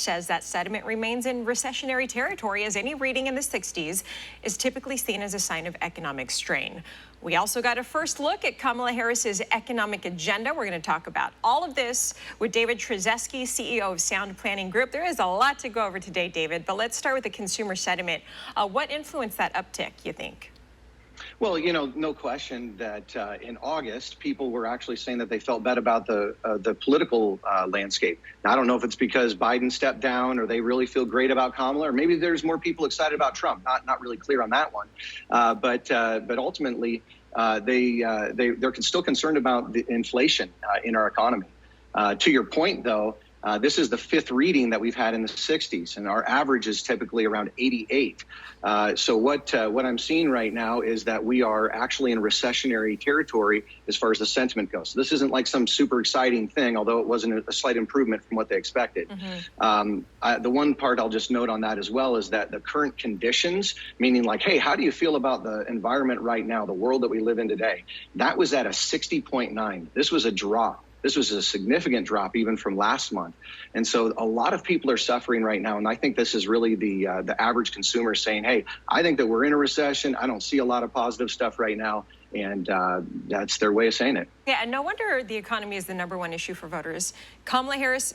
says that sentiment remains in recessionary territory, as any reading in the 60s is typically seen as a sign of economic strain. We also got a first look at Kamala Harris's economic agenda. We're going to talk about all of this with David Stryzewski, CEO of Sound Planning Group. There is a lot to go over today, David, but let's start with the consumer sentiment. What influenced that uptick, you think? Well, no question that in August, people were actually saying that they felt bad about the political landscape. Now, I don't know if it's because Biden stepped down or they really feel great about Kamala, or maybe there's more people excited about Trump. Not really clear on that one. But ultimately, they're still concerned about the inflation in our economy. To your point, though, this is the fifth reading that we've had in the 60s, and our average is typically around 88. So what I'm seeing right now is that we are actually in recessionary territory as far as the sentiment goes. So this isn't like some super exciting thing, although it wasn't a slight improvement from what they expected. The one part I'll just note on that as well is that the current conditions, meaning like, hey, how do you feel about the environment right now, the world that we live in today? That was at a 60.9. This was a drop. This was a significant drop even from last month. And so a lot of people are suffering right now. And I think this is really the average consumer saying, hey, I think that we're in a recession. I don't see a lot of positive stuff right now. And that's their way of saying it. Yeah, and no wonder the economy is the #1 issue for voters. Kamala Harris,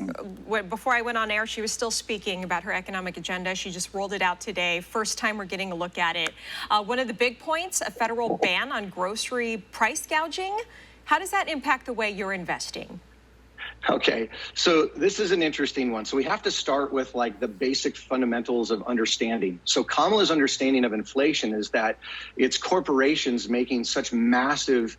before I went on air, she was still speaking about her economic agenda. She just rolled it out today. First time we're getting a look at it. One of the big points, a federal ban on grocery price gouging. How does that impact the way you're investing? Okay, so this is an interesting one. So we have to start with like the basic fundamentals of understanding. So Kamala's understanding of inflation is that it's corporations making such massive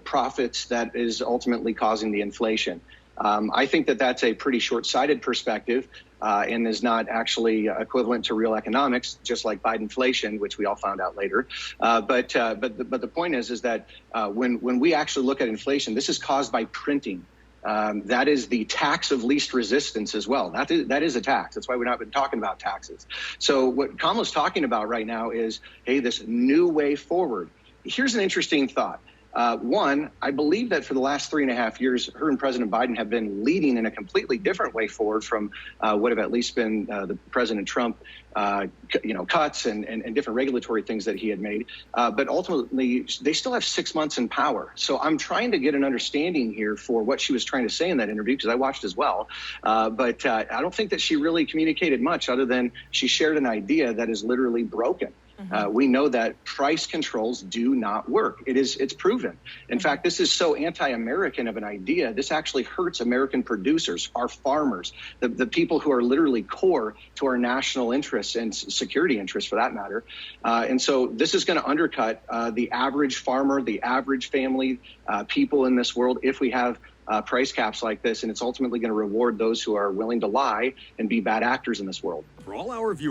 profits that is ultimately causing the inflation. I think that that's a pretty short-sighted perspective and is not actually equivalent to real economics, just like Bidenflation, which we all found out later. But the point is that when we actually look at inflation, this is caused by printing. That is the tax of least resistance as well. That is a tax. That's why we've not been talking about taxes. So what Kamala's talking about right now is, hey, this new way forward. Here's an interesting thought. One, I believe that for the last 3.5 years, her and President Biden have been leading in a completely different way forward from what have at least been the President Trump, cuts and different regulatory things that he had made. But ultimately, they still have 6 months in power. So I'm trying to get an understanding here for what she was trying to say in that interview, because I watched as well. But I don't think that she really communicated much other than she shared an idea that is literally broken. We know that price controls do not work. It's proven. In fact, this is so anti-American of an idea. This actually hurts American producers, our farmers, the people who are literally core to our national interests and security interests for that matter. And so this is going to undercut the average farmer, the average family, people in this world if we have price caps like this. And it's ultimately going to reward those who are willing to lie and be bad actors in this world. For all our viewers.